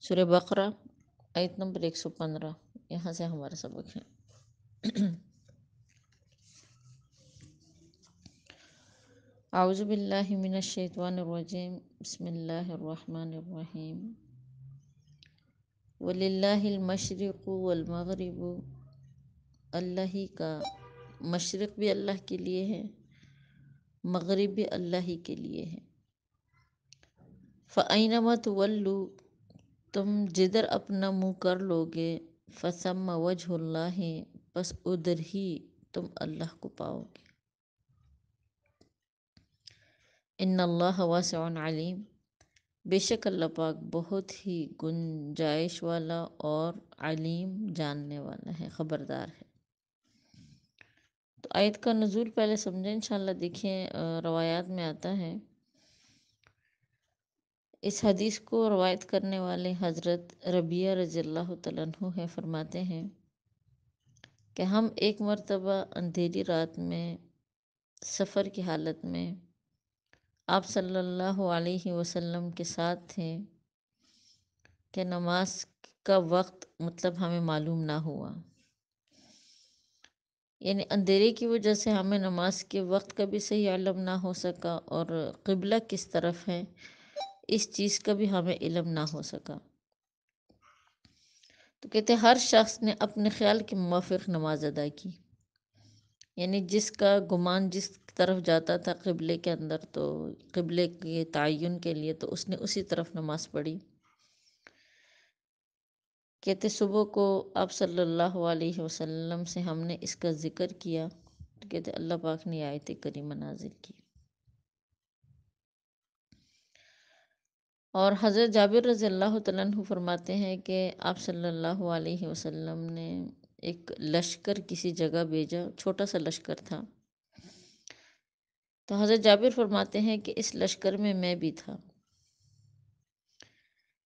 سورہ بقرہ آیت نمبر 115، یہاں سے ہمارا سبق ہے۔ اعوذ باللہ من الشیطان الرجیم، بسم اللہ الرحمن الرحیم۔ وَلِلَّهِ الْمَشْرِقُ وَالْمَغْرِبُ، اللہ ہی کا مشرق بھی اللہ کے لیے ہے، مغرب بھی اللہ ہی کے لیے ہے۔ فَأَيْنَمَا تُوَلُّوا، تم جدھر اپنا منہ کر لوگے، فَثَمَّ وَجْهُ اللّہ، پس ادھر ہی تم اللہ کو پاؤ گے۔ ان اللہ واسع علیم، بے شک اللہ پاک بہت ہی گنجائش والا اور علیم جاننے والا ہے، خبردار ہے۔ تو آیت کا نزول پہلے سمجھیں انشاءاللہ۔ دیکھیں روایات میں آتا ہے، اس حدیث کو روایت کرنے والے حضرت ربیعہ رضی اللہ تعالیٰ عنہ ہے، فرماتے ہیں کہ ہم ایک مرتبہ اندھیری رات میں سفر کی حالت میں آپ صلی اللہ علیہ وسلم کے ساتھ تھے کہ نماز کا وقت مطلب ہمیں معلوم نہ ہوا، یعنی اندھیرے کی وجہ سے ہمیں نماز کے وقت کا بھی صحیح علم نہ ہو سکا، اور قبلہ کس طرف ہے اس چیز کا بھی ہمیں علم نہ ہو سکا۔ تو کہتے ہر شخص نے اپنے خیال کے موافق نماز ادا کی، یعنی جس کا گمان جس طرف جاتا تھا قبلے کے اندر، تو قبلے کے تعین کے لیے تو اس نے اسی طرف نماز پڑھی۔ کہتے صبح کو آپ صلی اللہ علیہ وسلم سے ہم نے اس کا ذکر کیا، تو کہتے اللہ پاک نے آیت کریمہ نازل کی۔ اور حضرت جابر رضی اللہ تعالیٰ عنہ فرماتے ہیں کہ آپ صلی اللہ علیہ وسلم نے ایک لشکر کسی جگہ بھیجا، چھوٹا سا لشکر تھا۔ تو حضرت جابر فرماتے ہیں کہ اس لشکر میں بھی تھا،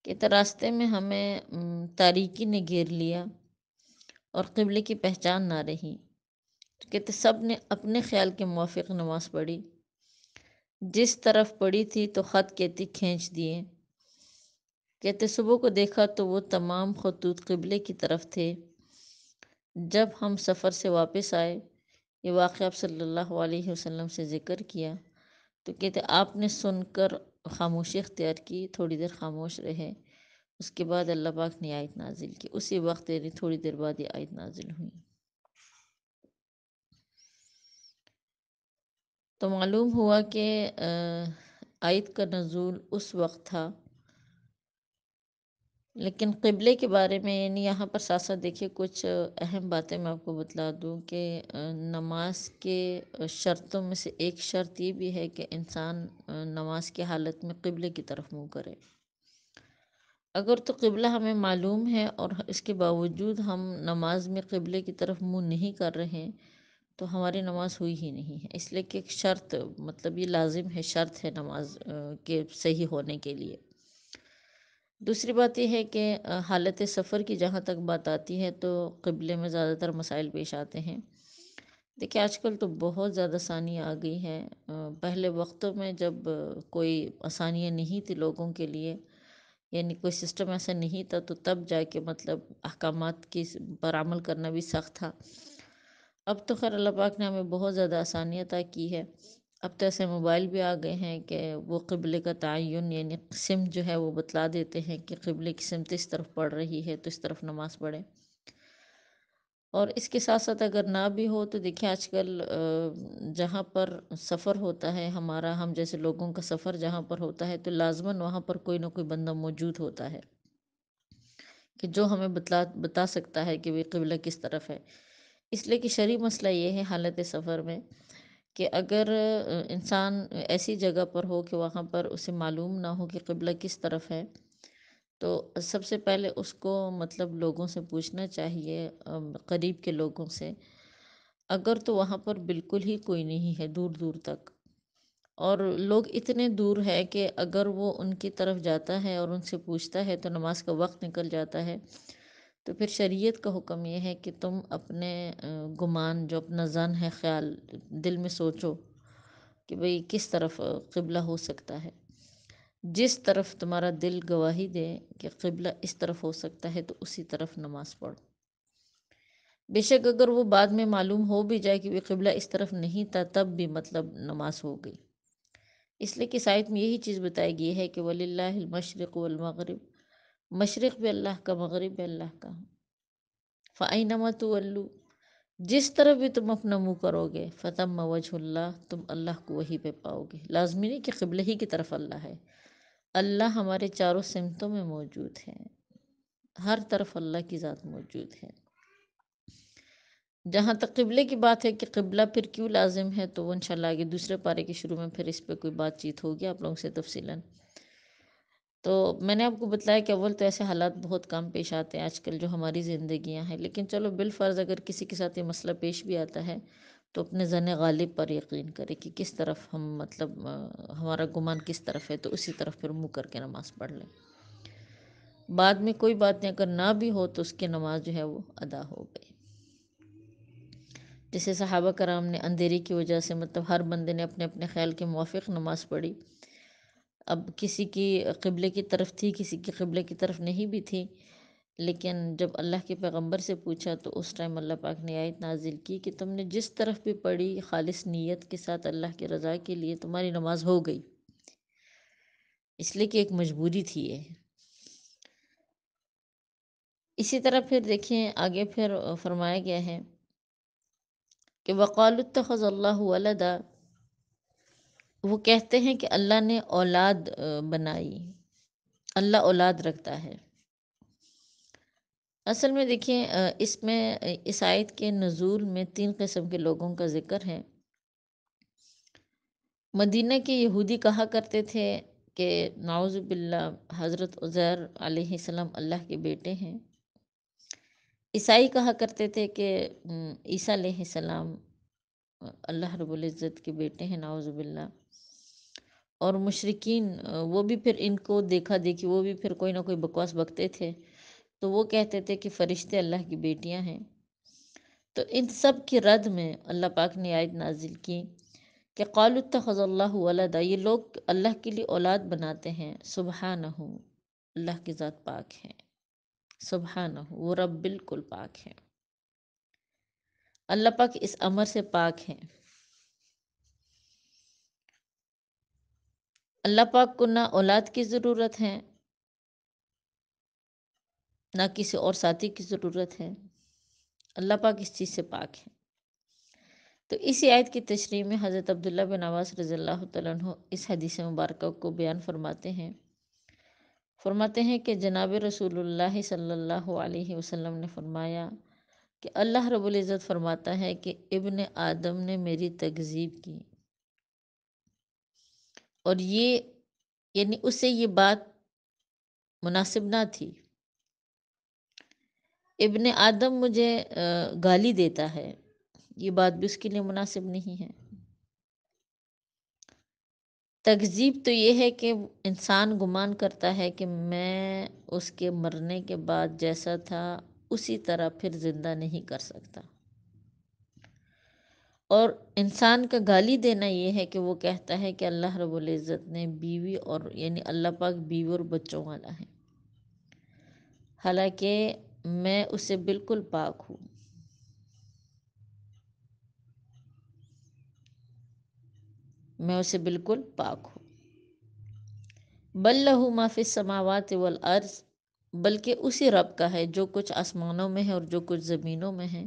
کہ راستے میں ہمیں تاریکی نے گھیر لیا اور قبلے کی پہچان نہ رہی۔ کہتے سب نے اپنے خیال کے موافق نماز پڑھی، جس طرف پڑھی تھی تو خط کہتی کھینچ دیے۔ کہتے صبح کو دیکھا تو وہ تمام خطوط قبلے کی طرف تھے۔ جب ہم سفر سے واپس آئے، یہ واقعہ آپ صلی اللہ علیہ وسلم سے ذکر کیا، تو کہتے آپ نے سن کر خاموشی اختیار کی، تھوڑی دیر خاموش رہے، اس کے بعد اللہ پاک نے آیت نازل کی۔ اسی وقت یعنی تھوڑی دیر بعد یہ آیت نازل ہوئی۔ تو معلوم ہوا کہ آیت کا نزول اس وقت تھا، لیکن قبلے کے بارے میں یعنی یہاں پر ساتھ ساتھ دیکھیے کچھ اہم باتیں میں آپ کو بتلا دوں کہ نماز کے شرطوں میں سے ایک شرط یہ بھی ہے کہ انسان نماز کی حالت میں قبلے کی طرف منہ کرے۔ اگر تو قبلہ ہمیں معلوم ہے اور اس کے باوجود ہم نماز میں قبلے کی طرف منہ نہیں کر رہے، تو ہماری نماز ہوئی ہی نہیں ہے، اس لیے کہ ایک شرط مطلب یہ لازم ہے، شرط ہے نماز کے صحیح ہونے کے لیے۔ دوسری بات یہ ہے کہ حالت سفر کی جہاں تک بات آتی ہے تو قبلے میں زیادہ تر مسائل پیش آتے ہیں۔ دیکھیں آج کل تو بہت زیادہ آسانیاں آ گئی ہیں۔ پہلے وقتوں میں جب کوئی آسانیاں نہیں تھی لوگوں کے لیے، یعنی کوئی سسٹم ایسا نہیں تھا، تو تب جا کے مطلب احکامات کی پر عمل کرنا بھی سخت تھا۔ اب تو خیر اللہ پاک نے ہمیں بہت زیادہ آسانیاں عطا کی ہے۔ اب تو ایسے موبائل بھی آ گئے ہیں کہ وہ قبلے کا تعین یعنی سمت جو ہے وہ بتلا دیتے ہیں کہ قبلے کی سمت اس طرف پڑ رہی ہے تو اس طرف نماز پڑھیں۔ اور اس کے ساتھ ساتھ اگر نہ بھی ہو تو دیکھیں آج کل جہاں پر سفر ہوتا ہے ہمارا، ہم جیسے لوگوں کا سفر جہاں پر ہوتا ہے، تو لازماً وہاں پر کوئی نہ کوئی بندہ موجود ہوتا ہے کہ جو ہمیں بتا سکتا ہے کہ وہ قبلہ کس طرف ہے۔ اس لیے کہ شرعی مسئلہ یہ ہے حالت سفر میں کہ اگر انسان ایسی جگہ پر ہو کہ وہاں پر اسے معلوم نہ ہو کہ قبلہ کس طرف ہے، تو سب سے پہلے اس کو مطلب لوگوں سے پوچھنا چاہیے، قریب کے لوگوں سے۔ اگر تو وہاں پر بالکل ہی کوئی نہیں ہے دور دور تک، اور لوگ اتنے دور ہے کہ اگر وہ ان کی طرف جاتا ہے اور ان سے پوچھتا ہے تو نماز کا وقت نکل جاتا ہے، تو پھر شریعت کا حکم یہ ہے کہ تم اپنے گمان جو اپنا ظن ہے، خیال دل میں سوچو کہ بھئی کس طرف قبلہ ہو سکتا ہے۔ جس طرف تمہارا دل گواہی دے کہ قبلہ اس طرف ہو سکتا ہے تو اسی طرف نماز پڑھو۔ بے شک اگر وہ بعد میں معلوم ہو بھی جائے کہ وہ قبلہ اس طرف نہیں تھا، تب بھی مطلب نماز ہو گئی۔ اس لیے کہ اس آیت میں یہی چیز بتائی گئی ہے کہ وَلِلَّهِ الْمَشْرِقُ وَالْمَغْرِبُ، مشرق بھی اللہ کا، مغرب بھی اللہ کا۔ فَأَيْنَمَا تُوَلُّوا، جس طرف بھی تم اپنا منہ کرو گے، فَثَمَّ وَجْهُ اللّہ، تم اللہ کو وہی پہ پاؤ گے۔ لازمی نہیں کہ قبلہ ہی کی طرف اللہ ہے، اللہ ہمارے چاروں سمتوں میں موجود ہے، ہر طرف اللہ کی ذات موجود ہے۔ جہاں تک قبلے کی بات ہے کہ قبلہ پھر کیوں لازم ہے، تو وہ انشاءاللہ آگے دوسرے پارے کے شروع میں پھر اس پہ کوئی بات چیت ہوگی آپ لوگوں سے تفصیلاً۔ تو میں نے آپ کو بتلایا کہ اول تو ایسے حالات بہت کم پیش آتے ہیں آج کل جو ہماری زندگیاں ہیں، لیکن چلو بالفرض اگر کسی کے ساتھ یہ مسئلہ پیش بھی آتا ہے تو اپنے ظن غالب پر یقین کرے کہ کس طرف ہم مطلب ہمارا گمان کس طرف ہے، تو اسی طرف پھر منہ کر کے نماز پڑھ لیں۔ بعد میں کوئی بات نہیں، اگر نہ بھی ہو تو اس کی نماز جو ہے وہ ادا ہو گئی۔ جیسے صحابہ کرام نے اندھیرے کی وجہ سے مطلب ہر بندے نے اپنے اپنے خیال کے موافق نماز پڑھی۔ اب کسی کی قبلے کی طرف تھی، کسی کی قبلے کی طرف نہیں بھی تھی، لیکن جب اللہ کے پیغمبر سے پوچھا تو اس ٹائم اللہ پاک نے آیت نازل کی کہ تم نے جس طرف بھی پڑھی خالص نیت کے ساتھ اللہ کی رضا کے لیے، تمہاری نماز ہو گئی، اس لیے کہ ایک مجبوری تھی یہ۔ اسی طرح پھر دیکھیں آگے پھر فرمایا گیا ہے کہ وَقَالُوا اتَّخَذَ اللَّهُ وَلَدًا، وہ کہتے ہیں کہ اللہ نے اولاد بنائی، اللہ اولاد رکھتا ہے۔ اصل میں دیکھیں اس میں اس آیت کے نزول میں 3 قسم کے لوگوں کا ذکر ہے۔ مدینہ کے یہودی کہا کرتے تھے کہ نعوذ باللہ حضرت عزیر علیہ السلام اللہ کے بیٹے ہیں۔ عیسائی کہا کرتے تھے کہ عیسیٰ علیہ السلام اللہ رب العزت کے بیٹے ہیں، نعوذ باللہ۔ اور مشرکین وہ بھی پھر ان کو دیکھا دیکھی، وہ بھی پھر کوئی نہ کوئی بکواس بکتے تھے، تو وہ کہتے تھے کہ فرشتے اللہ کی بیٹیاں ہیں۔ تو ان سب کی رد میں اللہ پاک نے آیت نازل کی کہ قالوا اتخذ اللہ ولدا، یہ لوگ اللہ کے لیے اولاد بناتے ہیں، سبحانہ، اللہ کی ذات پاک ہے، سبحانہ، وہ رب بالکل پاک ہے، اللہ پاک اس امر سے پاک ہے۔ اللہ پاک کو نہ اولاد کی ضرورت ہے، نہ کسی اور ساتھی کی ضرورت ہے، اللہ پاک اس چیز سے پاک ہے۔ تو اسی آیت کی تشریح میں حضرت عبداللہ بن عباس رضی اللہ تعالیٰ عنہ اس حدیث مبارکہ کو بیان فرماتے ہیں کہ جناب رسول اللہ صلی اللہ علیہ وسلم نے فرمایا کہ اللہ رب العزت فرماتا ہے کہ ابن آدم نے میری تکذیب کی، اور یہ یعنی اس سے یہ بات مناسب نہ تھی۔ ابن آدم مجھے گالی دیتا ہے، یہ بات بھی اس کے لیے مناسب نہیں ہے۔ تکذیب تو یہ ہے کہ انسان گمان کرتا ہے کہ میں اس کے مرنے کے بعد جیسا تھا اسی طرح پھر زندہ نہیں کر سکتا۔ اور انسان کا گالی دینا یہ ہے کہ وہ کہتا ہے کہ اللہ رب العزت نے بیوی، اور یعنی اللہ پاک بیوی اور بچوں والا ہے، حالانکہ میں اسے بالکل پاک ہوں، میں اسے بالکل پاک ہوں۔ بل لہ ما فی السماوات والارض، بلکہ اسی رب کا ہے جو کچھ آسمانوں میں ہے اور جو کچھ زمینوں میں ہے،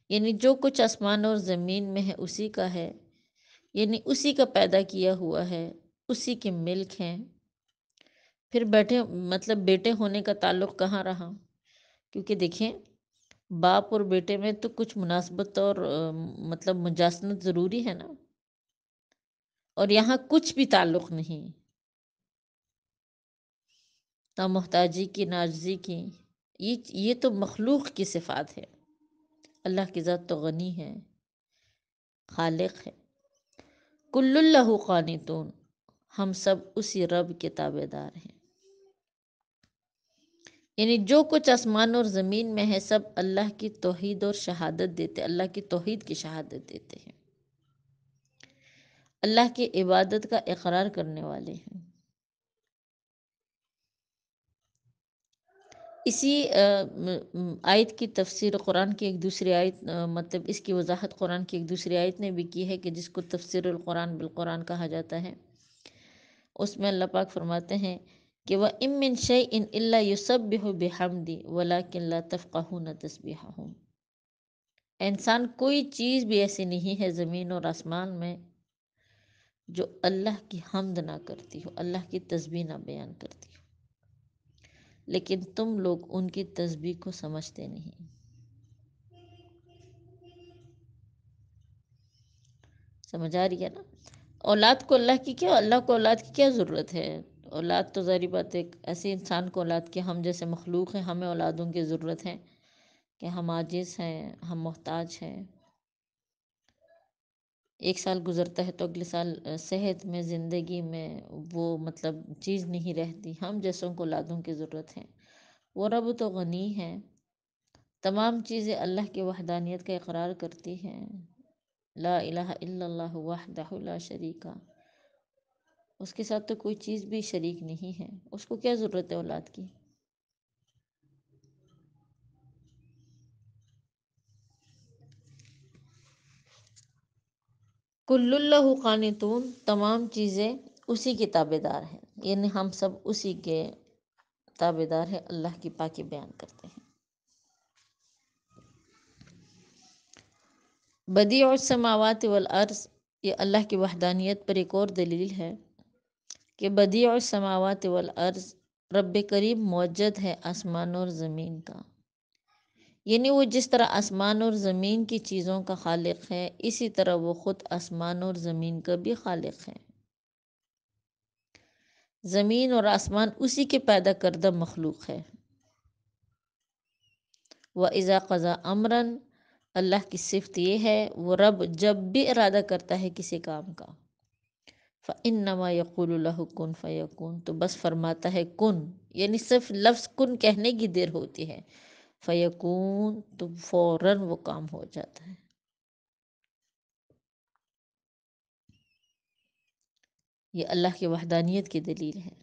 یعنی جو کچھ آسمان اور زمین میں ہے اسی کا ہے، یعنی اسی کا پیدا کیا ہوا ہے، اسی کے ملک ہیں۔ پھر بیٹے ہونے کا تعلق کہاں رہا؟ کیونکہ دیکھیں باپ اور بیٹے میں تو کچھ مناسبت اور مجاسنت ضروری ہے نا، اور یہاں کچھ بھی تعلق نہیں، نہ محتاجی کی نہ عاجزی کی، یہ تو مخلوق کی صفات ہے۔ اللہ کی ذات تو غنی ہے، خالق ہے۔ کل اللہ قانتون، ہم سب اسی رب کے تابع دار ہیں، یعنی جو کچھ آسمان اور زمین میں ہے سب اللہ کی توحید اور شہادت دیتے، اللہ کی توحید کی شہادت دیتے ہیں، اللہ کی عبادت کا اقرار کرنے والے ہیں۔ اسی آیت کی تفسیر قرآن کی ایک دوسری آیت مطلب اس کی وضاحت قرآن کی ایک دوسری آیت نے بھی کی ہے کہ جس کو تفسیر القرآن بالقرآن کہا جاتا ہے۔ اس میں اللہ پاک فرماتے ہیں کہ وَإِن مِّن شَيْءٍ إِلَّا يُسَبِّحُ بِحَمْدِهِ وَلَٰكِن لَّا تَفْقَهُونَ تَسْبِيحَهُمْ۔ انسان کوئی چیز بھی ایسی نہیں ہے زمین اور آسمان میں جو اللہ کی حمد نہ کرتی ہو، اللہ کی تسبیح نہ بیان کرتی ہو، لیکن تم لوگ ان کی تسبیح کو سمجھتے نہیں۔ سمجھ آ رہی ہے نا؟ اولاد کو اللہ کو اولاد کی کیا ضرورت ہے؟ اولاد تو ظاہری بات ہے ایسے انسان کو اولاد کی، ہم جیسے مخلوق ہیں ہمیں اولادوں کی ضرورت ہے کہ ہم عاجز ہیں، ہم محتاج ہیں۔ ایک سال گزرتا ہے تو اگلے سال صحت میں، زندگی میں وہ مطلب چیز نہیں رہتی، ہم جیسوں کو اولادوں کی ضرورت ہے۔ وہ رب تو غنی ہے، تمام چیزیں اللہ کی وحدانیت کا اقرار کرتی ہیں، لا الہ الا اللہ وحدہ لا شریک، اس کے ساتھ تو کوئی چیز بھی شریک نہیں ہے، اس کو کیا ضرورت ہے اولاد کی؟ کل اللہ قانتون، تمام چیزیں اسی کی تابع دار ہیں، یعنی ہم سب اسی کے تابع دار ہیں، اللہ کی پاکی بیان کرتے ہیں۔ بدیع السماوات والارض، یہ اللہ کی وحدانیت پر ایک اور دلیل ہے کہ بدیع السماوات والارض، رب کریم موجد ہے آسمان اور زمین کا، یعنی وہ جس طرح آسمان اور زمین کی چیزوں کا خالق ہے، اسی طرح وہ خود آسمان اور زمین کا بھی خالق ہے۔ زمین اور آسمان اسی کے پیدا کردہ مخلوق ہے۔ وَإِذَا قَضَى أَمْرًا، اللہ کی صفت یہ ہے وہ رب جب بھی ارادہ کرتا ہے کسی کام کا، فَإِنَّمَا يَقُولُ لَهُ كُن فَيَكُونُ، تو بس فرماتا ہے کن، یعنی صرف لفظ کن کہنے کی دیر ہوتی ہے، فَيَكُونُ، تو فوراً وہ کام ہو جاتا ہے۔ یہ اللہ کی وحدانیت کی دلیل ہے۔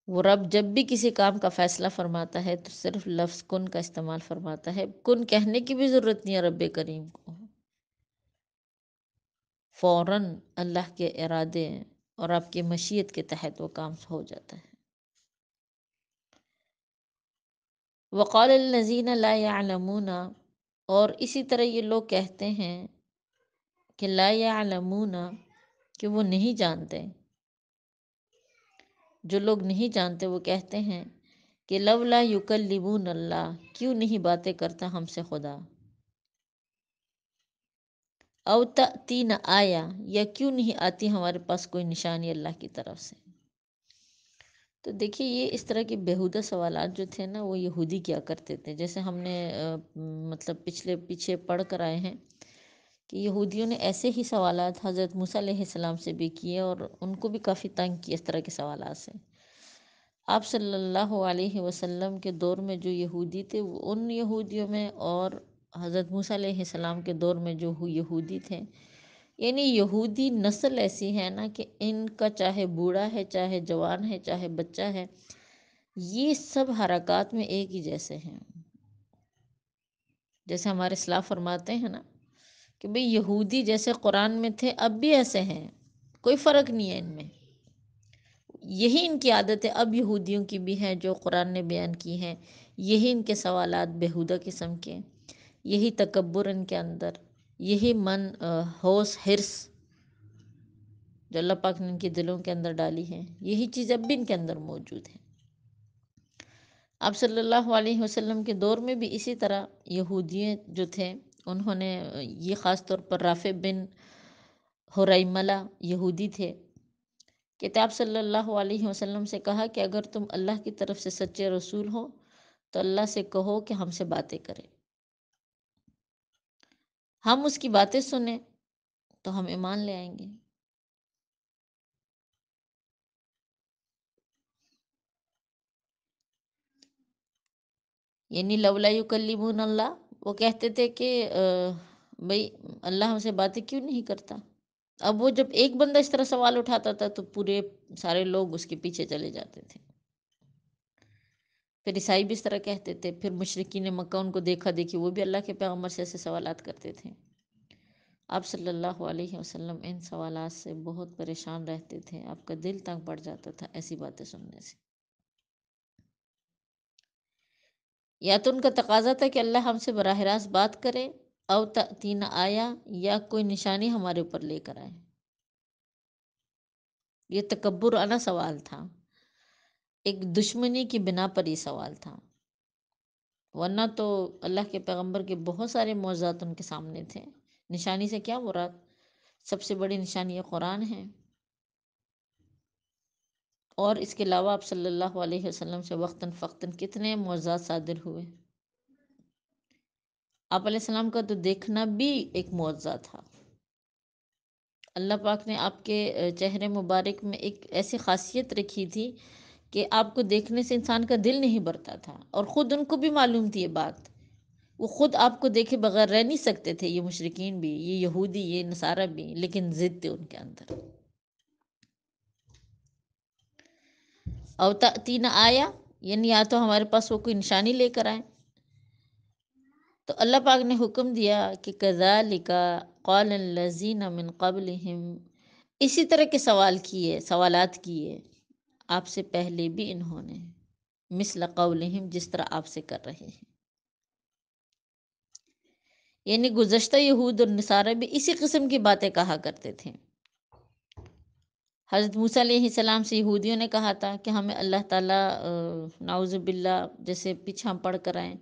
وہ رب جب بھی کسی کام کا فیصلہ فرماتا ہے تو صرف لفظ کن کا استعمال فرماتا ہے، کن کہنے کی بھی ضرورت نہیں ہے رب کریم کو، فوراً اللہ کے ارادے اور آپ کی مشیت کے تحت وہ کام ہو جاتا ہے۔ وقال الذین لا يعلمون، اور اسی طرح یہ لوگ کہتے ہیں کہ لا يعلمون، کہ وہ نہیں جانتے، جو لوگ نہیں جانتے وہ کہتے ہیں کہ لولا یکلمون اللہ، کیوں نہیں باتیں کرتا ہم سے خدا، او تأتینا آیا، یا کیوں نہیں آتی ہمارے پاس کوئی نشانی اللہ کی طرف سے۔ تو دیکھیے یہ اس طرح کے بیہودہ سوالات جو تھے نا وہ یہودی کیا کرتے تھے، جیسے ہم نے مطلب پیچھے پڑھ کر آئے ہیں کہ یہودیوں نے ایسے ہی سوالات حضرت موسیٰ علیہ السلام سے بھی کیے اور ان کو بھی کافی تنگ کیا اس طرح کے سوالات سے۔ آپ صلی اللہ علیہ وسلم کے دور میں جو یہودی تھے وہ ان یہودیوں میں، اور حضرت موسیٰ علیہ السلام کے دور میں جو یہودی تھے، یعنی یہودی نسل ایسی ہے نا کہ ان کا چاہے بوڑھا ہے، چاہے جوان ہے، چاہے بچہ ہے، یہ سب حرکات میں ایک ہی جیسے ہیں۔ جیسے ہمارے اسلاف فرماتے ہیں نا کہ بھئی یہودی جیسے قرآن میں تھے اب بھی ایسے ہیں، کوئی فرق نہیں ہے ان میں، یہی ان کی عادت ہے اب یہودیوں کی بھی ہے جو قرآن نے بیان کی ہیں، یہی ان کے سوالات بیہودہ قسم کے، یہی تکبر ان کے اندر، یہی ہوس حرص جو اللہ پاک نے ان کے دلوں کے اندر ڈالی ہے، یہی چیز اب بھی ان کے اندر موجود ہے۔ آپ صلی اللہ علیہ وسلم کے دور میں بھی اسی طرح یہودیوں جو تھے انہوں نے یہ خاص طور پر رافع بن حریملہ یہودی تھے، کہ آپ صلی اللہ علیہ وسلم سے کہا کہ اگر تم اللہ کی طرف سے سچے رسول ہو تو اللہ سے کہو کہ ہم سے باتیں کرے، ہم اس کی باتیں سنیں تو ہم ایمان لے آئیں گے۔ یعنی لولا یکلمون اللہ، وہ کہتے تھے کہ بھئی اللہ ہم سے باتیں کیوں نہیں کرتا، اب وہ جب ایک بندہ اس طرح سوال اٹھاتا تھا تو پورے سارے لوگ اس کے پیچھے چلے جاتے تھے. پھر عیسائی بھی اس طرح کہتے تھے. پھر مشرکین مکہ ان کو دیکھا دیکھی وہ بھی اللہ کے پیغمبر سے ایسے سوالات کرتے تھے. آپ صلی اللہ علیہ وسلم ان سوالات سے بہت پریشان رہتے تھے. آپ کا دل تنگ پڑ جاتا تھا ایسی باتیں سننے سے. یا تو ان کا تقاضا تھا کہ اللہ ہم سے براہ راست بات کرے، او تأتینا آیا، یا کوئی نشانی ہمارے اوپر لے کر آئے. یہ تکبرانہ سوال تھا، ایک دشمنی کی بنا پر یہ سوال تھا. ورنہ تو اللہ کے پیغمبر کے بہت سارے معجزات ان کے سامنے تھے. نشانی سے کیا مراد؟ سب سے بڑی نشانی یہ قرآن ہے. اور اس کے علاوہ آپ صلی اللہ علیہ وسلم سے وقتاً فوقتاً کتنے معجزات صادر ہوئے. آپ علیہ السلام کا تو دیکھنا بھی ایک معجزہ تھا. اللہ پاک نے آپ کے چہرے مبارک میں ایک ایسی خاصیت رکھی تھی کہ آپ کو دیکھنے سے انسان کا دل نہیں بھرتا تھا. اور خود ان کو بھی معلوم تھی یہ بات. وہ خود آپ کو دیکھے بغیر رہ نہیں سکتے تھے، یہ مشرکین بھی، یہ یہودی، یہ نصارہ بھی، لیکن ضد تھے ان کے اندر. او تأتینا آیا، یعنی یا تو ہمارے پاس وہ کوئی نشانی لے کر آئیں. تو اللہ پاک نے حکم دیا کہ کذالک قال الذین من قبلہم، اسی طرح کے سوالات کیے آپ سے پہلے بھی انہوں نے، مثل قولہم، جس طرح آپ سے کر رہے ہیں. یعنی گزشتہ یہود اور نصارہ بھی اسی قسم کی باتیں کہا کرتے تھے. حضرت موسیٰ علیہ السلام سے یہودیوں نے کہا تھا کہ ہمیں اللہ تعالیٰ نعوذ باللہ جیسے پیچھے ہم پڑھ کر آئیں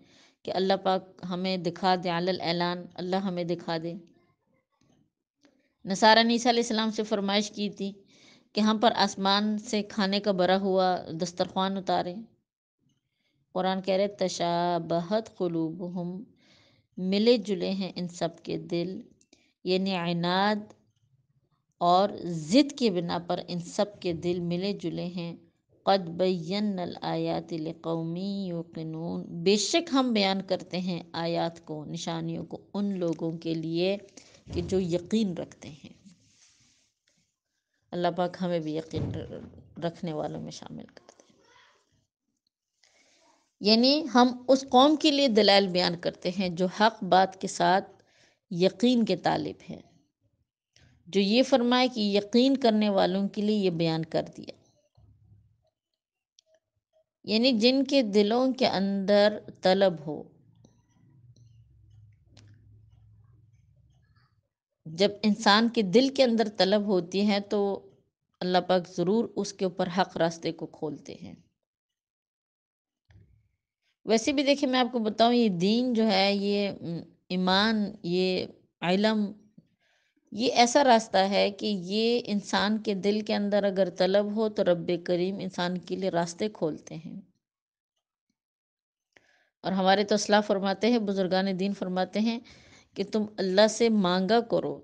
کہ اللہ پاک ہمیں دکھا دے، علی الاعلان، اللہ ہمیں دکھا دے. نصارہ نے عیسیٰ علیہ السلام سے فرمائش کی تھی کہ ہم پر آسمان سے کھانے کا بھرا ہوا دسترخوان اتارے. قرآن کہہ رہے تشابہت قلوبہم، ملے جلے ہیں ان سب کے دل. یعنی عناد اور ضد کی بنا پر ان سب کے دل ملے جلے ہیں. قد بینا الآیات لقوم یوقنون، بے شک ہم بیان کرتے ہیں آیات کو، نشانیوں کو، ان لوگوں کے لیے کہ جو یقین رکھتے ہیں. اللہ پاک ہمیں بھی یقین رکھنے والوں میں شامل کرتے ہیں. یعنی ہم اس قوم کے لیے دلائل بیان کرتے ہیں جو حق بات کے ساتھ یقین کے طالب ہے، جو یہ فرمائے کہ یقین کرنے والوں کے لیے یہ بیان کر دیا. یعنی جن کے دلوں کے اندر طلب ہو. جب انسان کے دل کے اندر طلب ہوتی ہے تو اللہ پاک ضرور اس کے اوپر حق راستے کو کھولتے ہیں. ویسے بھی دیکھیں میں آپ کو بتاؤں، یہ دین جو ہے، یہ ایمان، یہ علم، یہ ایسا راستہ ہے کہ یہ انسان کے دل کے اندر اگر طلب ہو تو رب کریم انسان کے لیے راستے کھولتے ہیں. اور ہمارے تو اسلاف فرماتے ہیں، بزرگان دین فرماتے ہیں کہ تم اللہ سے مانگا کرو،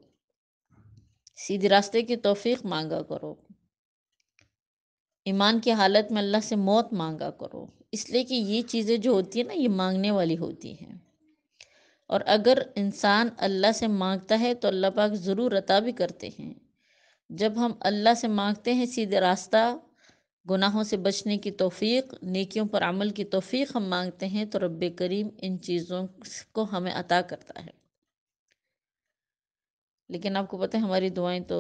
سیدھے راستے کی توفیق مانگا کرو، ایمان کی حالت میں اللہ سے موت مانگا کرو. اس لیے کہ یہ چیزیں جو ہوتی ہیں نا، یہ مانگنے والی ہوتی ہیں. اور اگر انسان اللہ سے مانگتا ہے تو اللہ پاک ضرور عطا بھی کرتے ہیں. جب ہم اللہ سے مانگتے ہیں سیدھے راستہ، گناہوں سے بچنے کی توفیق، نیکیوں پر عمل کی توفیق ہم مانگتے ہیں تو رب کریم ان چیزوں کو ہمیں عطا کرتا ہے. لیکن آپ کو پتہ ہے ہماری دعائیں تو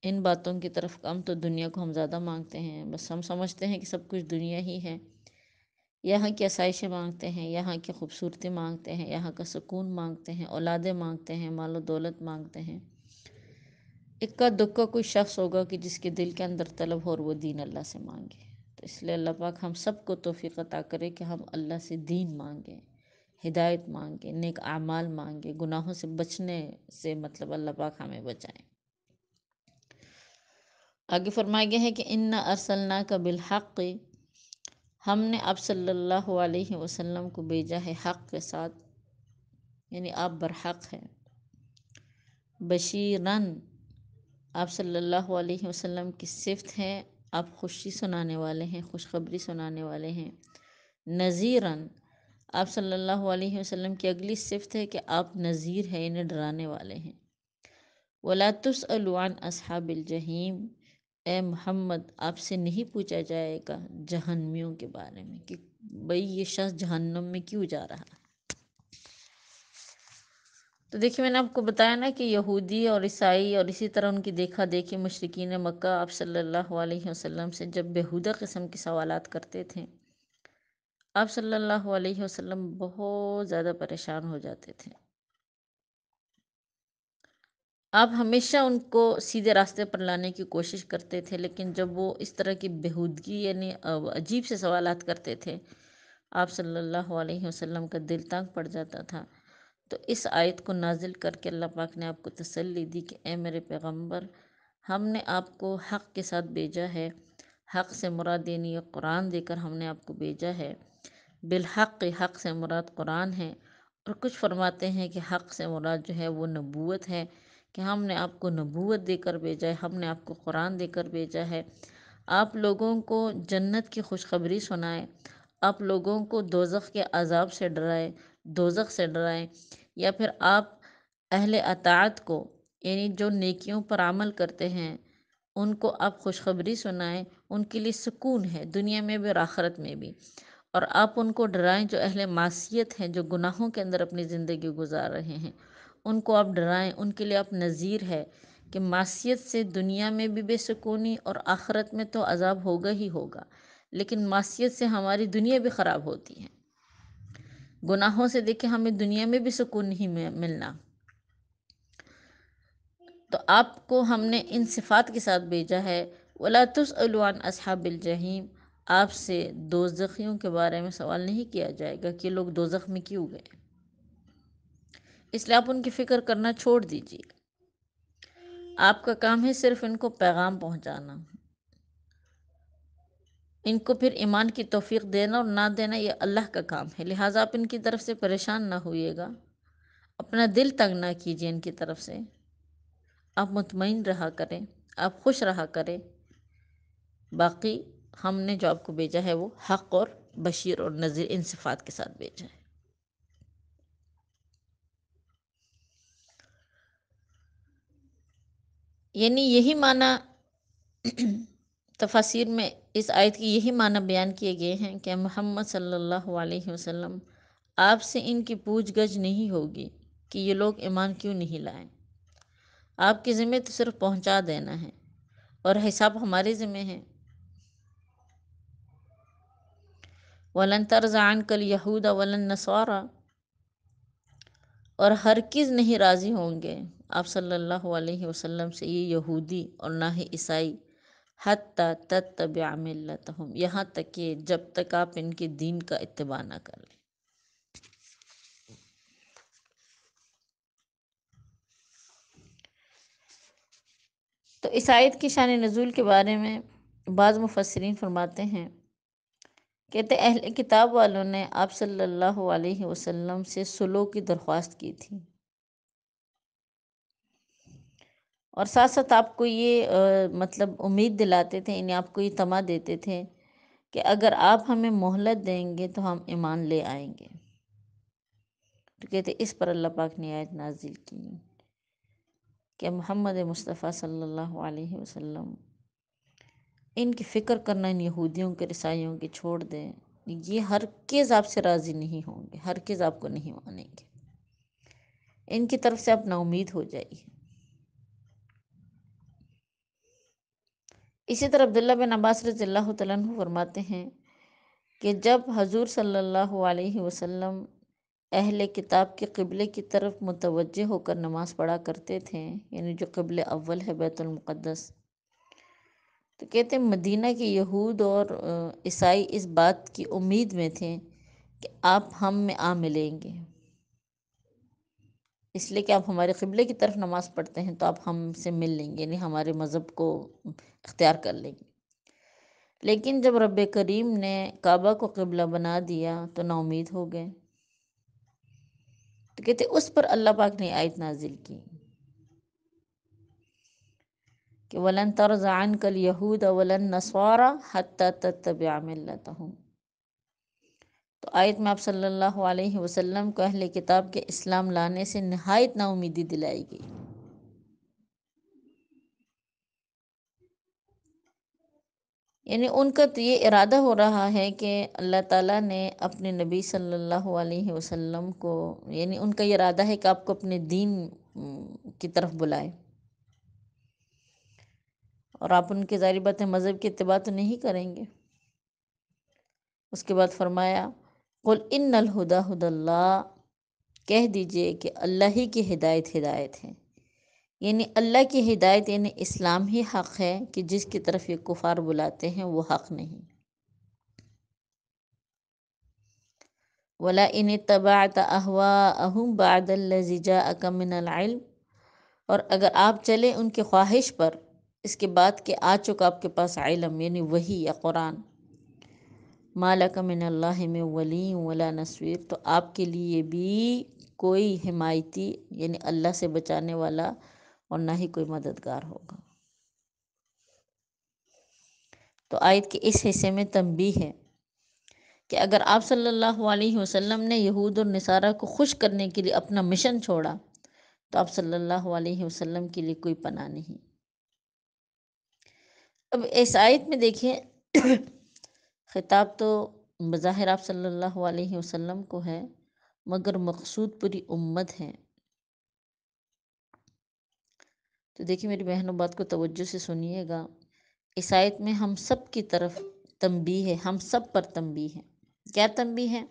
ان باتوں کی طرف کم، تو دنیا کو ہم زیادہ مانگتے ہیں. بس ہم سمجھتے ہیں کہ سب کچھ دنیا ہی ہے. یہاں کی آسائشیں مانگتے ہیں، یہاں کی خوبصورتی مانگتے ہیں، یہاں کا سکون مانگتے ہیں، اولادیں مانگتے ہیں، مال و دولت مانگتے ہیں. اکا دکا کوئی شخص ہوگا کہ جس کے دل کے اندر طلب ہو اور وہ دین اللہ سے مانگے. تو اس لیے اللہ پاک ہم سب کو توفیق عطا کرے کہ ہم اللہ سے دین مانگیں، ہدایت مانگیں، نیک اعمال مانگیں، گناہوں سے بچنے سے مطلب اللہ پاک ہمیں بچائیں. آگے فرمایا گیا ہے کہ اِنَّا أَرْسَلْنَاكَ بِالْحَقِّ، ہم نے آپ صلی اللہ علیہ وسلم کو بھیجا ہے حق کے ساتھ، یعنی آپ برحق ہیں. بشیراً، آپ صلی اللہ علیہ وسلم کی صفت ہے آپ خوشی سنانے والے ہیں، خوشخبری سنانے والے ہیں. نذیراً، آپ صلی اللہ علیہ وسلم کی اگلی صفت ہے کہ آپ نذیر ہیں، انہیں ڈرانے والے ہیں. وَلَا تُسْأَلُ عَنْ أَصْحَابِ الْجَحِيمِ، اے محمد آپ سے نہیں پوچھا جائے گا جہنمیوں کے بارے میں کہ بھئی یہ شخص جہنم میں کیوں جا رہا ہے۔ تو دیکھیے میں نے آپ کو بتایا نا کہ یہودی اور عیسائی اور اسی طرح ان کی دیکھا دیکھی مشرکین مکہ آپ صلی اللہ علیہ وسلم سے جب بیہودہ قسم کے سوالات کرتے تھے، آپ صلی اللہ علیہ وسلم بہت زیادہ پریشان ہو جاتے تھے۔ آپ ہمیشہ ان کو سیدھے راستے پر لانے کی کوشش کرتے تھے، لیکن جب وہ اس طرح کی بیہودگی یعنی عجیب سے سوالات کرتے تھے، آپ صلی اللہ علیہ وسلم کا دل تنگ پڑ جاتا تھا۔ تو اس آیت کو نازل کر کے اللہ پاک نے آپ کو تسلی دی کہ اے میرے پیغمبر، ہم نے آپ کو حق کے ساتھ بھیجا ہے، حق سے مراد یعنی یہ قرآن دے کر ہم نے آپ کو بھیجا ہے، بالحق، حق سے مراد قرآن ہے، اور کچھ فرماتے ہیں کہ حق سے مراد جو ہے وہ نبوت ہے، کہ ہم نے آپ کو نبوت دے کر بھیجا ہے، ہم نے آپ کو قرآن دے کر بھیجا ہے، آپ لوگوں کو جنت کی خوشخبری سنائے، آپ لوگوں کو دوزخ کے عذاب سے ڈرائے، دوزخ سے ڈرائے، یا پھر آپ اہل اطاعت کو یعنی جو نیکیوں پر عمل کرتے ہیں ان کو آپ خوشخبری سنائیں، ان کے لیے سکون ہے دنیا میں بھی اور آخرت میں بھی، اور آپ ان کو ڈرائیں جو اہل معصیت ہیں، جو گناہوں کے اندر اپنی زندگی گزار رہے ہیں، ان کو آپ ڈرائیں، ان کے لیے آپ نذیر ہے کہ معصیت سے دنیا میں بھی بے سکونی اور آخرت میں تو عذاب ہوگا ہی ہوگا، لیکن معصیت سے ہماری دنیا بھی خراب ہوتی ہے، گناہوں سے دیکھیں ہمیں دنیا میں بھی سکون نہیں ملنا۔ تو آپ کو ہم نے ان صفات کے ساتھ بھیجا ہے، وَلَا تُسْأَلُوا عَنْ أَصْحَابِ الْجَحِيمِ، آپ سے دوزخیوں کے بارے میں سوال نہیں کیا جائے گا کہ لوگ دوزخ میں کیوں گئے، اس لیے آپ ان کی فکر کرنا چھوڑ دیجیے۔ آپ کا کام ہے صرف ان کو پیغام پہنچانا، ان کو پھر ایمان کی توفیق دینا اور نہ دینا یہ اللہ کا کام ہے، لہٰذا آپ ان کی طرف سے پریشان نہ ہوئیے گا، اپنا دل تنگ نہ کیجیے ان کی طرف سے، آپ مطمئن رہا کریں، آپ خوش رہا کریں، باقی ہم نے جو آپ کو بھیجا ہے وہ حق اور بشیر اور نذیر ان صفات کے ساتھ بھیجا ہے۔ یعنی یہی معنی تفاسیر میں اس آیت کی یہی معنی بیان کیے گئے ہیں کہ محمد صلی اللہ علیہ وسلم آپ سے ان کی پوچھ گچھ نہیں ہوگی کہ یہ لوگ ایمان کیوں نہیں لائیں، آپ کے ذمہ تو صرف پہنچا دینا ہے اور حساب ہمارے ذمہ ہے۔ وَلَن تَرْضَىٰ عَنْكَ الْيَهُودَ وَلَا النَّصَارَىٰ، اور ہرگز نہیں راضی ہوں گے آپ صلی اللہ علیہ وسلم سے یہ یہودی اور نہ ہی عیسائی، حتیٰ تتبع ملتہم، یہاں تک کہ جب تک آپ ان کے دین کا اتباع نہ کر لیں۔ تو اس آیت کی شان نزول کے بارے میں بعض مفسرین فرماتے ہیں، کہتے اہل کتاب والوں نے آپ صلی اللہ علیہ وسلم سے صلح کی درخواست کی تھی، اور ساتھ ساتھ آپ کو یہ مطلب امید دلاتے تھے، یعنی آپ کو یہ طمع دیتے تھے کہ اگر آپ ہمیں مہلت دیں گے تو ہم ایمان لے آئیں گے۔ تو کہتے اس پر اللہ پاک نے آیت نازل کی کہ محمد مصطفیٰ صلی اللہ علیہ وسلم ان کی فکر کرنا ان یہودیوں کے عیسائیوں کی چھوڑ دیں، یہ ہرگز آپ سے راضی نہیں ہوں گے، ہرگز آپ کو نہیں مانیں گے، ان کی طرف سے آپ نا امید ہو جائیے۔ اسی طرح عبداللہ بن عباس رضی اللہ تعالیٰ عنہ فرماتے ہیں کہ جب حضور صلی اللہ علیہ وسلم اہل کتاب کے قبلے کی طرف متوجہ ہو کر نماز پڑھا کرتے تھے، یعنی جو قبلہ اول ہے بیت المقدس، تو کہتے ہیں مدینہ کے یہود اور عیسائی اس بات کی امید میں تھے کہ آپ ہم میں آ ملیں گے، اس لیے کہ آپ ہمارے قبلے کی طرف نماز پڑھتے ہیں تو آپ ہم سے مل لیں گے، یعنی ہمارے مذہب کو اختیار کر لیں گے۔ لیکن جب رب کریم نے کعبہ کو قبلہ بنا دیا تو نا امید ہو گئے۔ تو کہتے اس پر اللہ پاک نے آیت نازل کی کہ وَلَن تَرْضَىٰ عَنْكَ الْيَهُودَ وَلَا النَّصَارَىٰ حَتَّىٰ تَتَّبِعَ مِلَّتَهُمْ۔ تو آیت میں آپ صلی اللہ علیہ وسلم کو اہل کتاب کے اسلام لانے سے نہایت نا امیدی دلائی گئی، یعنی ان کا تو یہ ارادہ ہو رہا ہے کہ اللہ تعالیٰ نے اپنے نبی صلی اللہ علیہ وسلم کو، یعنی ان کا یہ ارادہ ہے کہ آپ کو اپنے دین کی طرف بلائے، اور آپ ان کی ظاہری بات ہے مذہب کی اتباع تو نہیں کریں گے۔ اس کے بعد فرمایا قل ان الہدی ھدی اللہ، کہہ دیجئے کہ اللہ ہی کی ہدایت ہدایت ہے، یعنی اللہ کی ہدایت یعنی اسلام ہی حق ہے، کہ جس کی طرف یہ کفار بلاتے ہیں وہ حق نہیں۔ وَلَئِنِ اتَّبَعْتَ أَهْوَاءَهُمْ بَعْدَ الَّذِي جَاءَكَ مِنَ الْعِلْمِ، اور اگر آپ چلیں ان کی خواہش پر اس کے بعد کہ آ چکا آپ کے پاس علم، یعنی وحی یا قرآن، مَا لَكَ مِنَ اللَّهِ مِن وَلِيٍّ وَلَا نَصِيرٍ، تو آپ کے لیے بھی کوئی حمایتی یعنی اللہ سے بچانے والا اور نہ ہی کوئی مددگار ہوگا۔ تو آیت کے اس حصے میں تنبیہ ہے کہ اگر آپ صلی اللہ علیہ وسلم نے یہود اور نصارہ کو خوش کرنے کے لیے اپنا مشن چھوڑا تو آپ صلی اللہ علیہ وسلم کے لیے کوئی پناہ نہیں۔ اب اس آیت میں دیکھیں خطاب تو بظاہر آپ صلی اللہ علیہ وسلم کو ہے، مگر مقصود پوری امت ہے۔ تو دیکھیں میری بہنوں، بات کو توجہ سے سنیے گا، اس آیت میں ہم سب کی طرف تنبیہ ہے، ہم سب پر تنبیہ ہے۔ کیا تنبیہ ہے؟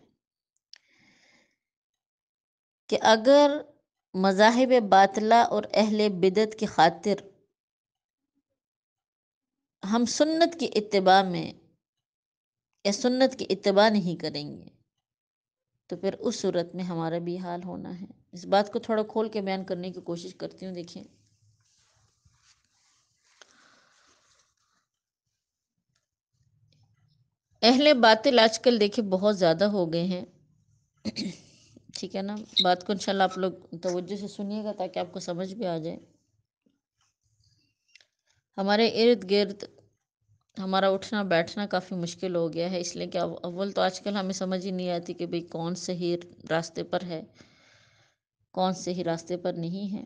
کہ اگر مذاہب باطلہ اور اہل بدعت کی خاطر ہم سنت کی اتباع میں یا سنت کی اتباع نہیں کریں گے تو پھر اس صورت میں ہمارا بھی حال ہونا ہے۔ اس بات کو تھوڑا کھول کے بیان کرنے کی کوشش کرتی ہوں۔ دیکھیں، اہل باطل آج کل دیکھیں بہت زیادہ ہو گئے ہیں، ٹھیک ہے نا؟ بات کو انشاءاللہ آپ لوگ توجہ سے سنیے گا تاکہ آپ کو سمجھ بھی آ جائے۔ ہمارے ارد گرد ہمارا اٹھنا بیٹھنا کافی مشکل ہو گیا ہے، اس لیے کہ اول تو آج کل ہمیں سمجھ ہی نہیں آتی کہ بھئی کون صحیح راستے پر ہے، کون صحیح راستے پر نہیں ہے۔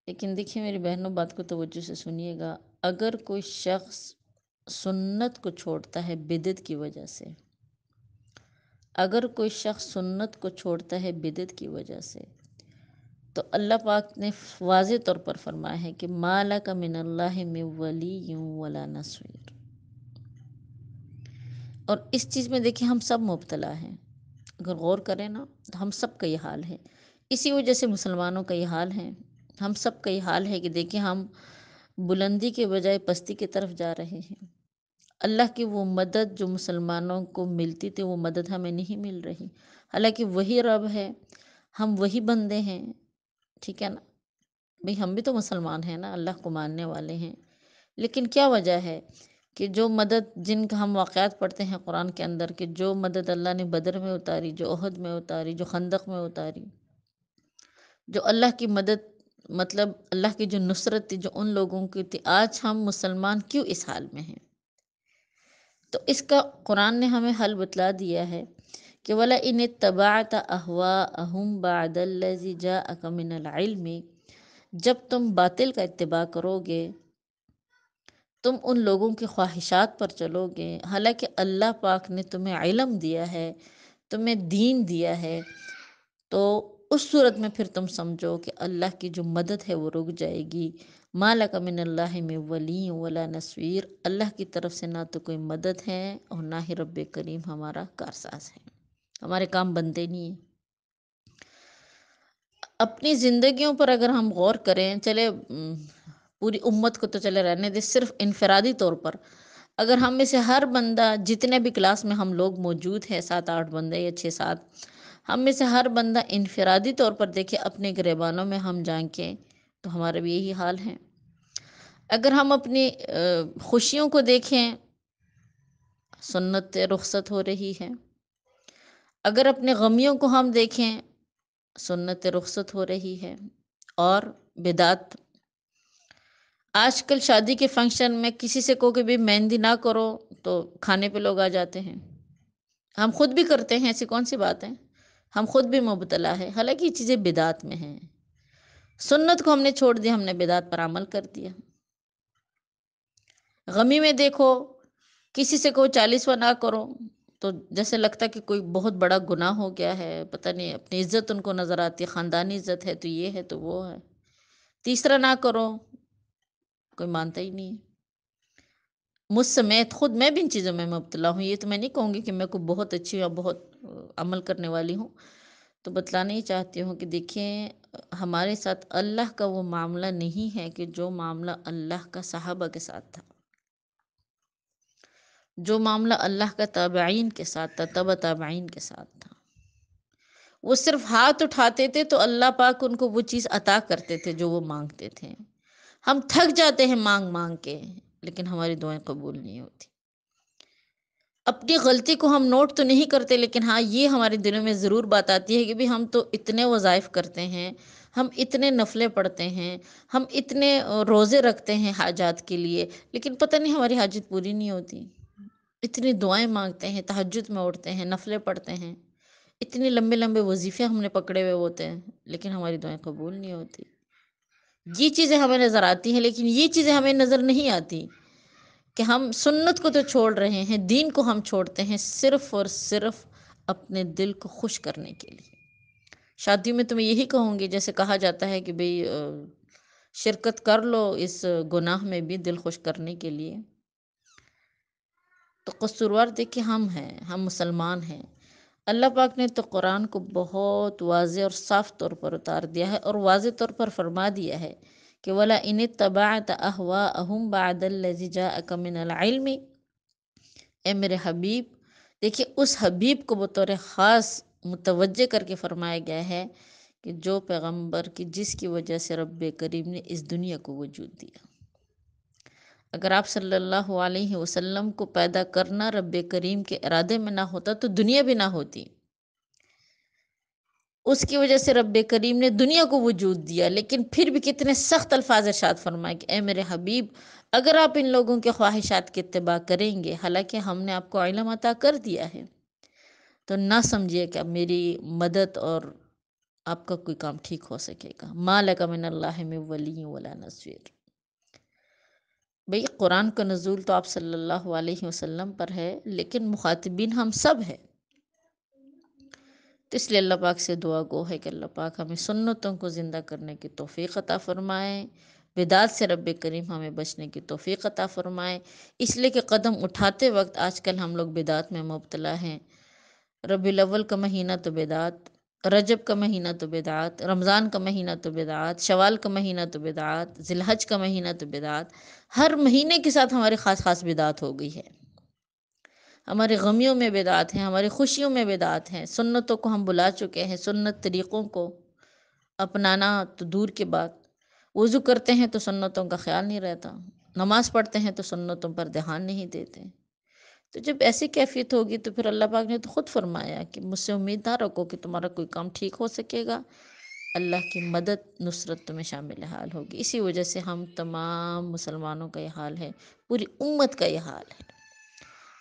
لیکن دیکھیے میری بہنوں، بات کو توجہ سے سنیے گا، اگر کوئی شخص سنت کو چھوڑتا ہے بدعت کی وجہ سے، اگر کوئی شخص سنت کو چھوڑتا ہے بدعت کی وجہ سے، تو اللہ پاک نے واضح طور پر فرمایا ہے کہ مَا لَكَ مِنَ اللَّهِ مِن وَلِيٍّ وَلَا نَصِيرٍ۔ اور اس چیز میں دیکھیں ہم سب مبتلا ہیں، اگر غور کریں نا تو ہم سب کا یہ حال ہے، اسی وجہ سے مسلمانوں کا یہ حال ہے، ہم سب کا یہ حال ہے کہ دیکھیں ہم بلندی کے بجائے پستی کی طرف جا رہے ہیں۔ اللہ کی وہ مدد جو مسلمانوں کو ملتی تھی وہ مدد ہمیں نہیں مل رہی، حالانکہ وہی رب ہے، ہم وہی بندے ہیں، ٹھیک ہے نا؟ بھئی ہم بھی تو مسلمان ہیں نا، اللہ کو ماننے والے ہیں، لیکن کیا وجہ ہے کہ جو مدد جن کا ہم واقعات پڑھتے ہیں قرآن کے اندر، کہ جو مدد اللہ نے بدر میں اتاری، جو احد میں اتاری، جو خندق میں اتاری، جو اللہ کی مدد مطلب اللہ کی جو نصرت تھی جو ان لوگوں کی تھی، آج ہم مسلمان کیوں اس حال میں ہیں؟ تو اس کا قرآن نے ہمیں حل بتلا دیا ہے کہ وَلَئِنِ اتَّبَعْتَ أَهْوَاءَهُمْ بَعْدَ الَّذِي جَاءَكَ مِنَ الْعِلْمِ، جب تم باطل کا اتباع کرو گے، تم ان لوگوں کی خواہشات پر چلو گے، حالانکہ اللہ پاک نے تمہیں علم دیا ہے، تمہیں دین دیا ہے، تو اس صورت میں پھر تم سمجھو کہ اللہ کی جو مدد ہے وہ رک جائے گی۔ مَا لَكَ مِنَ اللَّهِ مِن وَلِيٍّ وَلَا نَصِيرٍ، اللہ کی طرف سے نہ تو کوئی مدد ہے اور نہ ہی رب کریم ہمارا کارساز ہے، ہمارے کام بنتے نہیں ہیں۔ اپنی زندگیوں پر اگر ہم غور کریں، چلے پوری امت کو تو چلے رہنے دے، صرف انفرادی طور پر اگر ہم میں سے ہر بندہ، جتنے بھی کلاس میں ہم لوگ موجود ہیں، 7-8 بندے یا 6-7، ہم میں سے ہر بندہ انفرادی طور پر دیکھے، اپنے گریبانوں میں ہم جھانکیں تو ہمارا بھی یہی حال ہے۔ اگر ہم اپنی خوشیوں کو دیکھیں، سنت رخصت ہو رہی ہے، اگر اپنے غمیوں کو ہم دیکھیں، سنت رخصت ہو رہی ہے، اور بدعت۔ آج کل شادی کے فنکشن میں کسی سے کہو کہ بھی مہندی نہ کرو تو کھانے پہ لوگ آ جاتے ہیں، ہم خود بھی کرتے ہیں، ایسی کون سی بات ہے، ہم خود بھی مبتلا ہے، حالانکہ یہ چیزیں بدعت میں ہیں۔ سنت کو ہم نے چھوڑ دیا، ہم نے بدعت پر عمل کر دیا۔ غمی میں دیکھو، کسی سے کوئی 40واں نہ کرو تو جیسے لگتا ہے کہ کوئی بہت بڑا گناہ ہو گیا ہے، پتہ نہیں اپنی عزت ان کو نظر آتی ہے، خاندانی عزت ہے تو یہ ہے تو وہ ہے، تیسرا نہ کرو، کوئی مانتا ہی نہیں ہے۔ مجھ سمیت خود میں بھی ان چیزوں میں مبتلا ہوں، یہ تو میں نہیں کہوں گی کہ میں کو بہت اچھی یا بہت عمل کرنے والی ہوں، تو بتلانا ہی چاہتی ہوں کہ دیکھیں ہمارے ساتھ اللہ کا وہ معاملہ نہیں ہے کہ جو معاملہ اللہ کا صحابہ کے ساتھ تھا، جو معاملہ اللہ کا تابعین کے ساتھ تھا، تبع تابعین کے ساتھ تھا۔ وہ صرف ہاتھ اٹھاتے تھے تو اللہ پاک ان کو وہ چیز عطا کرتے تھے جو وہ مانگتے تھے۔ ہم تھک جاتے ہیں مانگ مانگ کے، لیکن ہماری دعائیں قبول نہیں ہوتی۔ اپنی غلطی کو ہم نوٹ تو نہیں کرتے، لیکن ہاں یہ ہمارے دلوں میں ضرور بات آتی ہے کہ بھی ہم تو اتنے وظائف کرتے ہیں، ہم اتنے نفلیں پڑھتے ہیں، ہم اتنے روزے رکھتے ہیں حاجات کے لیے، لیکن پتہ نہیں ہماری حاجت پوری نہیں ہوتی۔ اتنی دعائیں مانگتے ہیں، تہجد میں اٹھتے ہیں، نفلیں پڑھتے ہیں، اتنے لمبے لمبے وظیفے ہم نے پکڑے ہوئے ہوتے ہیں، لیکن ہماری دعائیں قبول نہیں ہوتی۔ یہ چیزیں ہمیں نظر آتی ہیں، لیکن یہ چیزیں ہمیں نظر نہیں آتی کہ ہم سنت کو تو چھوڑ رہے ہیں، دین کو ہم چھوڑتے ہیں صرف اور صرف اپنے دل کو خوش کرنے کے لیے۔ شادی میں تو میں یہی کہوں گی، جیسے کہا جاتا ہے کہ بھئی شرکت کر لو اس گناہ میں بھی دل خوش کرنے کے لیے، تو قصوروار دیکھیں ہم ہیں، ہم مسلمان ہیں۔ اللہ پاک نے تو قرآن کو بہت واضح اور صاف طور پر اتار دیا ہے، اور واضح طور پر فرما دیا ہے کہ وَلَا إِنِ اتَّبَعْتَ أَهْوَاءَهُمْ بَعْدَ الَّذِي جَاءَكَ مِنَ الْعِلْمِ۔ اے میرے حبیب، دیکھیے اس حبیب کو بطور خاص متوجہ کر کے فرمایا گیا ہے کہ جو پیغمبر کی جس کی وجہ سے رب کریم نے اس دنیا کو وجود دیا۔ اگر آپ صلی اللہ علیہ وسلم کو پیدا کرنا رب کریم کے ارادے میں نہ ہوتا تو دنیا بھی نہ ہوتی۔ اس کی وجہ سے رب کریم نے دنیا کو وجود دیا، لیکن پھر بھی کتنے سخت الفاظ ارشاد فرمائے کہ اے میرے حبیب، اگر آپ ان لوگوں کے خواہشات کی اتباع کریں گے، حالانکہ ہم نے آپ کو علم عطا کر دیا ہے، تو نہ سمجھیے کہ اب میری مدد اور آپ کا کوئی کام ٹھیک ہو سکے گا۔ ما لک من اللہ من ولی ولا نصیر۔ بھئی قرآن کا نزول تو آپ صلی اللہ علیہ وسلم پر ہے، لیکن مخاطبین ہم سب ہیں، تو اس لیے اللہ پاک سے دعا گو ہے کہ اللہ پاک ہمیں سنتوں کو زندہ کرنے کی توفیق عطا فرمائے، بدعات سے رب کریم ہمیں بچنے کی توفیق عطا فرمائے۔ اس لیے کہ قدم اٹھاتے وقت آج کل ہم لوگ بدعات میں مبتلا ہیں۔ ربیع الاول کا مہینہ تو بدعات، رجب کا مہینہ تو بدعات، رمضان کا مہینہ تو بدعات، شوال کا مہینہ تو بدعات، ذی الحج کا مہینہ تو بدعات، ہر مہینے کے ساتھ ہماری خاص خاص بدعات ہو گئی ہے۔ ہمارے غمیوں میں بدعات ہیں، ہماری خوشیوں میں بدعات ہیں، سنتوں کو ہم بلا چکے ہیں، سنت طریقوں کو اپنانا تو دور کی بات۔ وضو کرتے ہیں تو سنتوں کا خیال نہیں رہتا، نماز پڑھتے ہیں تو سنتوں پر دھیان نہیں دیتے۔ تو جب ایسی کیفیت ہوگی تو پھر اللہ پاک نے تو خود فرمایا کہ مجھ سے امید نہ رکھو کہ تمہارا کوئی کام ٹھیک ہو سکے گا، اللہ کی مدد نصرت تمہیں شامل حال ہوگی۔ اسی وجہ سے ہم تمام مسلمانوں کا یہ حال ہے، پوری امت کا یہ حال ہے۔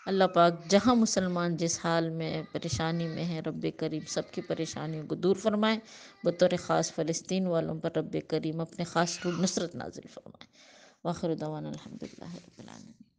اللہ پاک جہاں مسلمان جس حال میں پریشانی میں ہیں، رب کریم سب کی پریشانیوں کو دور فرمائے، بطور خاص فلسطین والوں پر رب کریم اپنے خاص نصرت نازل فرمائے۔ وآخر دعوانا الحمدللہ رب العالمین۔